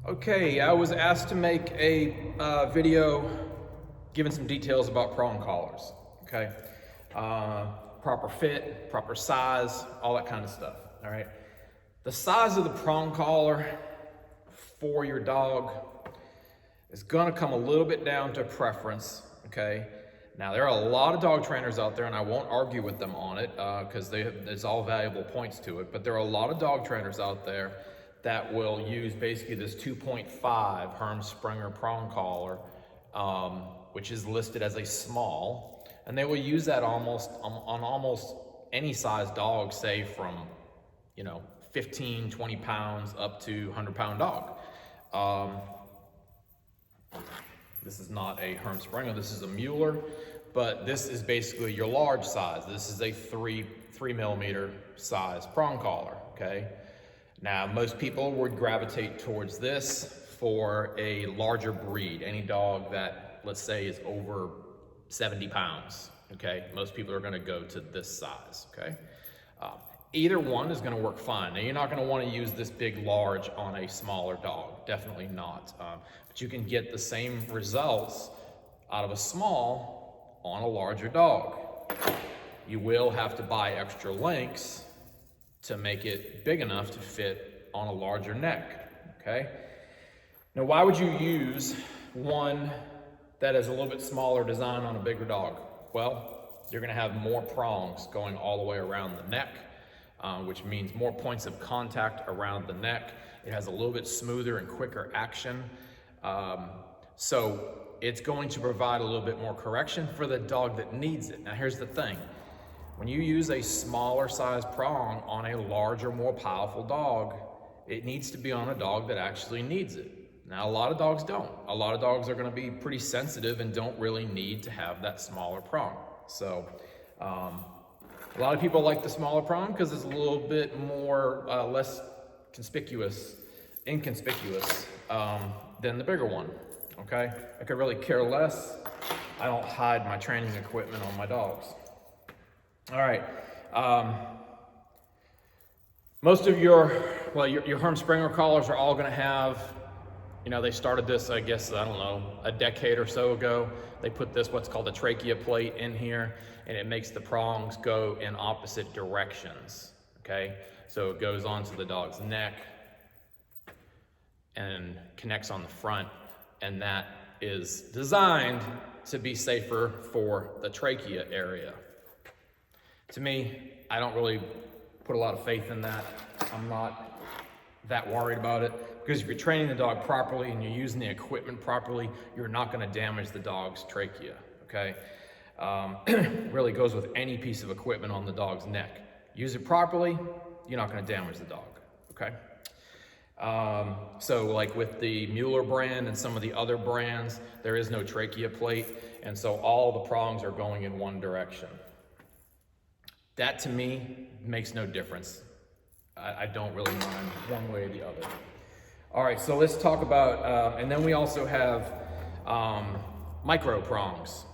Okay, I was asked to make a video giving some details about prong collars, okay? Proper fit, proper size, all that kind of stuff, all right? The size of the prong collar for your dog is gonna come a little bit down to preference, okay? Now, there are a lot of dog trainers out there, and I won't argue with them on it because there's all valuable points to it, but there are a lot of dog trainers out there that will use basically this 2.5 Herm-Sprenger prong collar, which is listed as a small, and they will use that on almost any size dog, say from 15, 20 pounds up to 100-pound dog. This is not a Herm-Sprenger, this is a Mueller, but this is basically your large size. This is a 3 millimeter size prong collar, okay? Now, most people would gravitate towards this for a larger breed, any dog that, let's say, is over 70 pounds, okay? Most people are gonna go to this size, okay? Either one is gonna work fine. Now, you're not gonna wanna use this big large on a smaller dog, definitely not. But you can get the same results out of a small on a larger dog. You will have to buy extra links to make it big enough to fit on a larger neck, okay? Now, why would you use one that is a little bit smaller design on a bigger dog? Well, you're gonna have more prongs going all the way around the neck, which means more points of contact around the neck. It has a little bit smoother and quicker action. So it's going to provide a little bit more correction for the dog that needs it. Now, here's the thing. When you use a smaller size prong on a larger, more powerful dog, it needs to be on a dog that actually needs it. Now, a lot of dogs don't. A lot of dogs are gonna be pretty sensitive and don't really need to have that smaller prong. So, a lot of people like the smaller prong because it's a little bit more, less inconspicuous than the bigger one, okay? I could really care less. I don't hide my training equipment on my dogs. All right, most of your Herm-Sprenger collars are all gonna have, they started this, I guess, I don't know, a decade or so ago. They put this, what's called a trachea plate in here, and it makes the prongs go in opposite directions, okay? So it goes onto the dog's neck and connects on the front, and that is designed to be safer for the trachea area. To me, I don't really put a lot of faith in that. I'm not that worried about it because if you're training the dog properly and you're using the equipment properly, you're not gonna damage the dog's trachea, okay? Really goes with any piece of equipment on the dog's neck. Use it properly, you're not gonna damage the dog, okay? So like with the Mueller brand and some of the other brands, there is no trachea plate, and so all the prongs are going in one direction. That to me makes no difference. I don't really mind one way or the other. All right, so let's talk about, and then we also have micro prongs.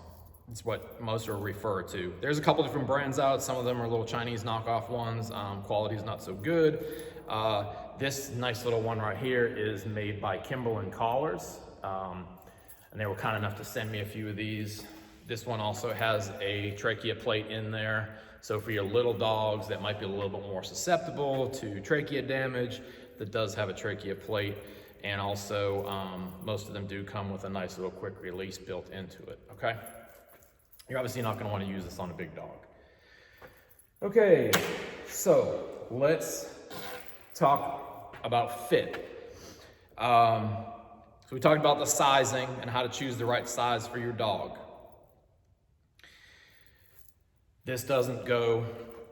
It's what most are referred to. There's a couple different brands out. Some of them are little Chinese knockoff ones. Quality's not so good. This nice little one right here is made by Kimberlin Collars. And they were kind enough to send me a few of these. This one also has a trachea plate in there. So for your little dogs that might be a little bit more susceptible to trachea damage, that does have a trachea plate. And also, most of them do come with a nice little quick release built into it, okay? You're obviously not gonna wanna use this on a big dog. Okay, so let's talk about fit. So we talked about the sizing and how to choose the right size for your dog. This doesn't go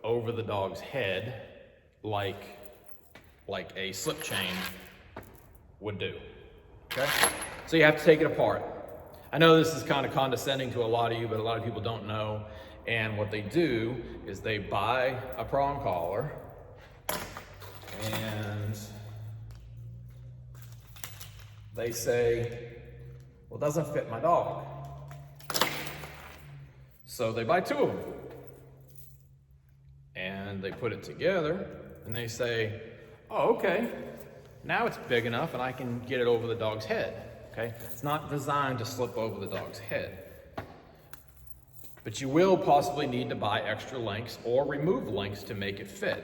over the dog's head like a slip chain would do, okay? So you have to take it apart. I know this is kind of condescending to a lot of you, but a lot of people don't know. And what they do is they buy a prong collar and they say, well, it doesn't fit my dog. So they buy two of them. And they put it together and they say, oh, okay, Now it's big enough and I can get it over the dog's head, okay? It's not designed to slip over the dog's head. But you will possibly need to buy extra links or remove links to make it fit.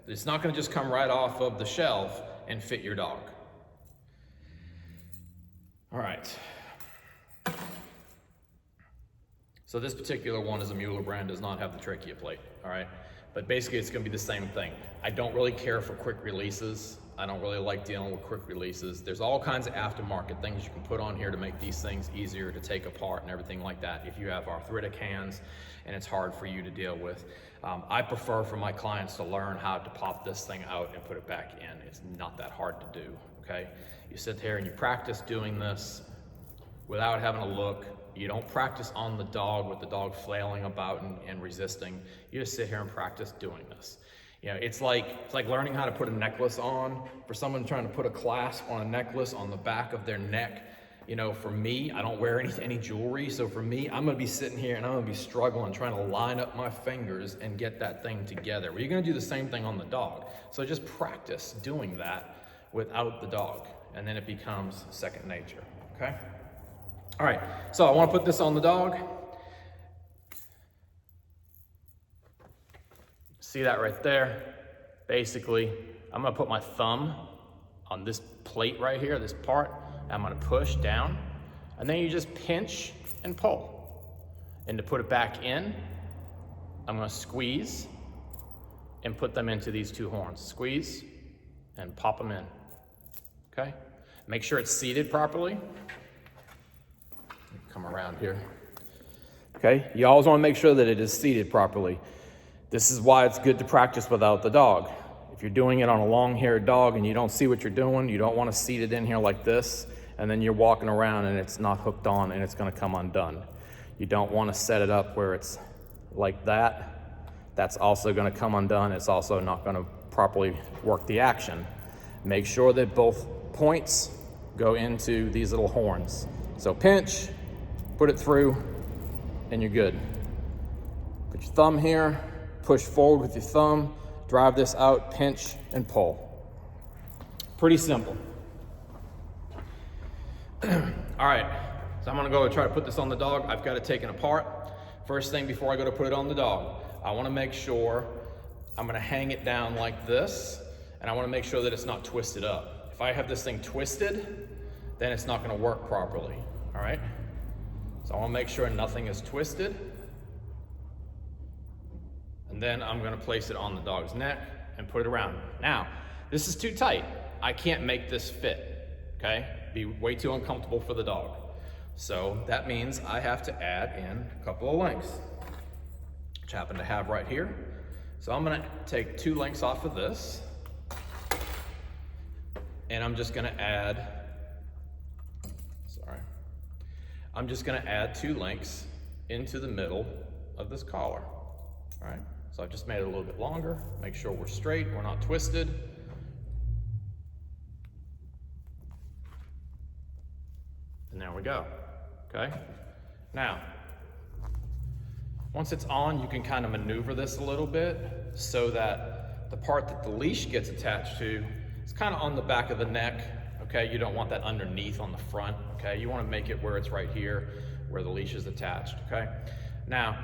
It's not gonna just come right off of the shelf and fit your dog. All right. So this particular one is a Mueller brand, does not have the trachea plate, all right? But basically it's gonna be the same thing. I don't really care for quick releases. I don't really like dealing with quick releases. There's all kinds of aftermarket things you can put on here to make these things easier to take apart and everything like that if you have arthritic hands and it's hard for you to deal with. I prefer for my clients to learn how to pop this thing out and put it back in. It's not that hard to do, okay? You sit here and you practice doing this without having a look. You don't practice on the dog with the dog flailing about and resisting. You just sit here and practice doing this. You know, it's like learning how to put a necklace on. For someone trying to put a clasp on a necklace on the back of their neck, you know, for me, I don't wear any jewelry. So for me, I'm gonna be sitting here and I'm gonna be struggling, trying to line up my fingers and get that thing together. Well, you're gonna do the same thing on the dog. So just practice doing that without the dog, and then it becomes second nature, okay? All right, so I wanna put this on the dog. See that right there? Basically, I'm gonna put my thumb on this plate right here, this part. I'm gonna push down, and then you just pinch and pull. And to put it back in, I'm gonna squeeze and put them into these two horns. Squeeze and pop them in, okay? Make sure it's seated properly. Come around here. Okay, you always wanna make sure that it is seated properly. This is why it's good to practice without the dog. If you're doing it on a long-haired dog and you don't see what you're doing, you don't want to seat it in here like this, and then you're walking around and it's not hooked on and it's going to come undone. You don't want to set it up where it's like that. That's also going to come undone. It's also not going to properly work the action. Make sure that both points go into these little horns. So pinch, put it through, and you're good. Put your thumb here. Push forward with your thumb, drive this out, pinch, and pull. Pretty simple. All right, so I'm gonna go try to put this on the dog. I've got it taken apart. First thing before I go to put it on the dog, I wanna make sure I'm gonna hang it down like this, and I wanna make sure that it's not twisted up. If I have this thing twisted, then it's not gonna work properly, all right? So I wanna make sure nothing is twisted. And then I'm gonna place it on the dog's neck and put it around. Now, this is too tight. I can't make this fit, okay? Be way too uncomfortable for the dog. So that means I have to add in a couple of links, which I happen to have right here. So I'm gonna take 2 links off of this, and I'm just gonna add, I'm just gonna add 2 links into the middle of this collar, all right? So I've just made it a little bit longer, make sure we're straight, we're not twisted. And there we go, okay? Now, once it's on, you can kind of maneuver this a little bit so that the part that the leash gets attached to is kind of on the back of the neck, okay? You don't want that underneath on the front, okay? You want to make it where it's right here, where the leash is attached, okay? Now,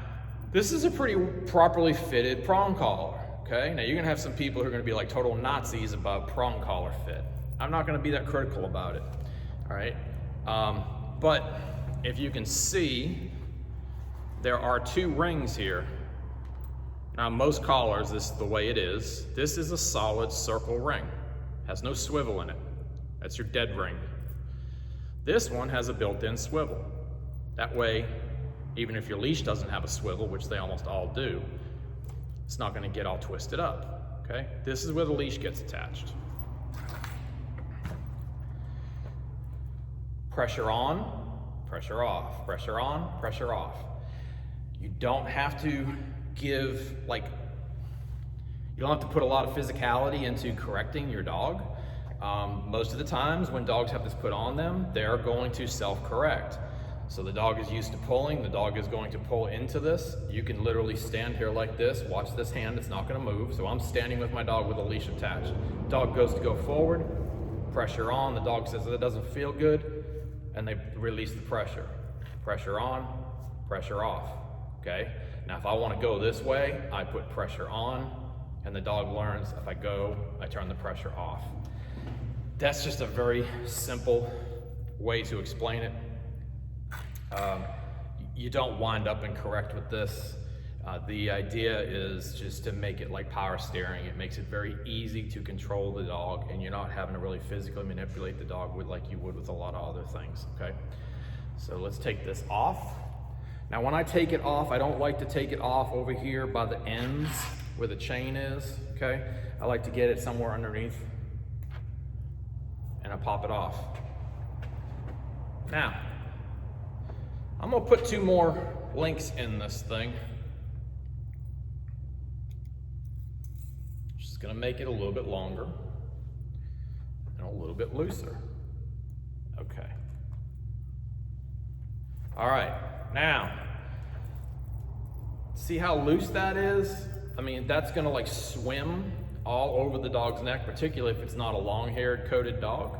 this is a pretty properly fitted prong collar, okay? Now, you're gonna have some people who are gonna be like total Nazis about prong collar fit. I'm not gonna be that critical about it, all right? But if you can see, there are 2 rings here. Now, most collars, this is the way it is. This is a solid circle ring, has no swivel in it. That's your dead ring. This one has a built-in swivel. That way, even if your leash doesn't have a swivel, which they almost all do, it's not gonna get all twisted up, okay? This is where the leash gets attached. Pressure on, pressure off, pressure on, pressure off. You don't have to give, like, you don't have to put a lot of physicality into correcting your dog. Most of the times when dogs have this put on them, they're going to self-correct. So the dog is used to pulling, the dog is going to pull into this. You can literally stand here like this, watch this hand, it's not gonna move. So I'm standing with my dog with a leash attached. Dog goes to go forward, pressure on, the dog says that doesn't feel good, and they release the pressure. Pressure on, pressure off, okay? Now if I want to go this way, I put pressure on, and the dog learns if I go, I turn the pressure off. That's just a very simple way to explain it. You don't wind up incorrect with this. The idea is just to make it like power steering. It makes it very easy to control the dog, and you're not having to really physically manipulate the dog like you would with a lot of other things, okay? So let's take this off. Now when I take it off, I don't like to take it off over here by the ends where the chain is, okay? I like to get it somewhere underneath, and I pop it off. Now, I'm gonna put 2 more links in this thing. Just gonna make it a little bit longer and a little bit looser. Okay. All right, now, see how loose that is? I mean, that's gonna like swim all over the dog's neck, particularly if it's not a long-haired coated dog.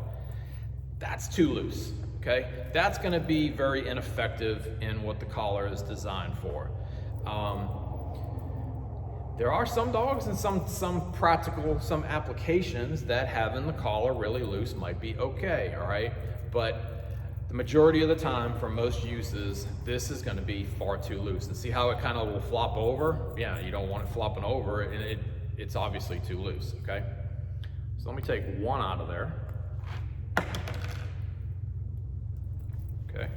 That's too loose, okay? That's gonna be very ineffective in what the collar is designed for. There are some dogs and some practical, some applications that having the collar really loose might be okay, all right? But the majority of the time, for most uses, this is gonna be far too loose. And see how it kind of will flop over? Yeah, you don't want it flopping over, and it's obviously too loose, okay? So let me take one out of there. Okay.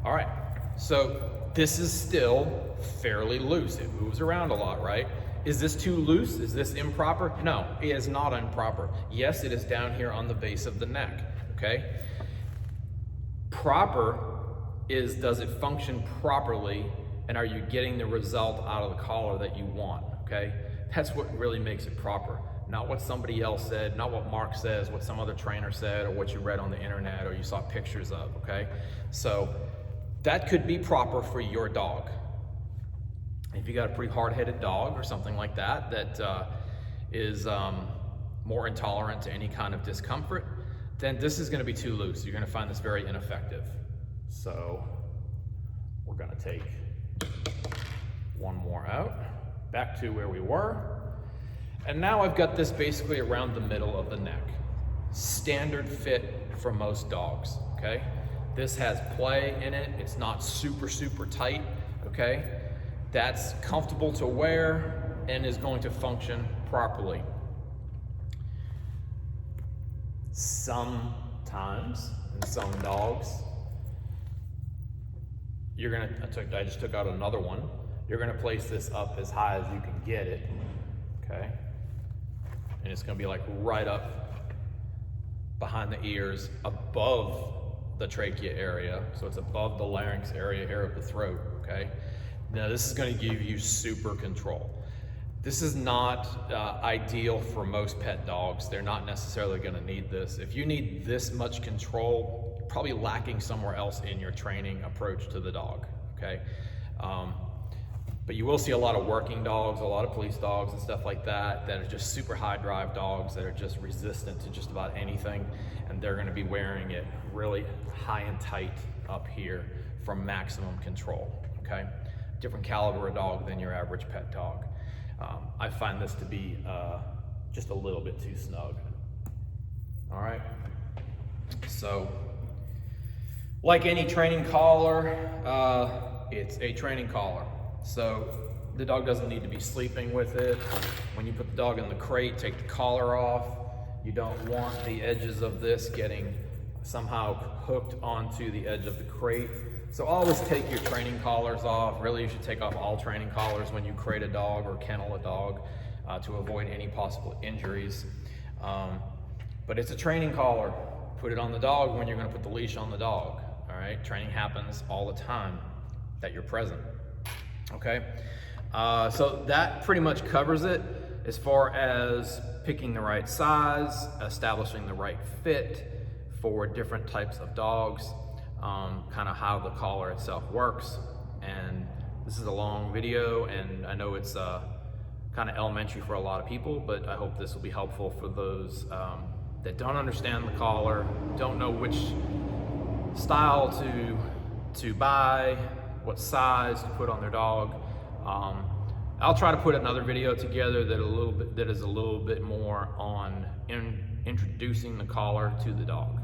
All right, so this is still fairly loose. It moves around a lot, right? Is this too loose? Is this improper? No, it is not improper. Yes, it is down here on the base of the neck, okay? Proper is, does it function properly, and are you getting the result out of the collar that you want, okay? That's what really makes it proper. Not what somebody else said, not what Mark says, what some other trainer said, or what you read on the internet, or you saw pictures of, okay? So that could be proper for your dog. If you got a pretty hard-headed dog or something like that, that is more intolerant to any kind of discomfort, then this is gonna be too loose. You're gonna find this very ineffective. So we're gonna take one more out, back to where we were. And now I've got this basically around the middle of the neck. Standard fit for most dogs, okay? This has play in it. It's not super, super tight, okay? That's comfortable to wear and is going to function properly. Sometimes, in some dogs, you're gonna, I just took out another one. You're gonna place this up as high as you can get it, okay? And it's gonna be like right up behind the ears, above the trachea area. So it's above the larynx area here of the throat, okay? Now this is gonna give you super control. This is not ideal for most pet dogs. They're not necessarily gonna need this. If you need this much control, you're probably lacking somewhere else in your training approach to the dog, okay? But you will see a lot of working dogs, a lot of police dogs and stuff like that, that are just super high drive dogs that are just resistant to just about anything. And they're gonna be wearing it really high and tight up here for maximum control, okay? Different caliber of dog than your average pet dog. I find this to be just a little bit too snug. All right, so like any training collar, it's a training collar. So the dog doesn't need to be sleeping with it. When you put the dog in the crate, take the collar off. You don't want the edges of this getting somehow hooked onto the edge of the crate. So always take your training collars off. Really, you should take off all training collars when you crate a dog or kennel a dog to avoid any possible injuries. But it's a training collar. Put it on the dog when you're gonna put the leash on the dog, all right? Training happens all the time that you're present, okay? So that pretty much covers it as far as picking the right size, establishing the right fit for different types of dogs. Kind of how the collar itself works. And this is a long video, and I know it's kind of elementary for a lot of people, but I hope this will be helpful for those that don't understand the collar, don't know which style to buy, what size to put on their dog. I'll try to put another video together that is a little bit more on introducing the collar to the dog.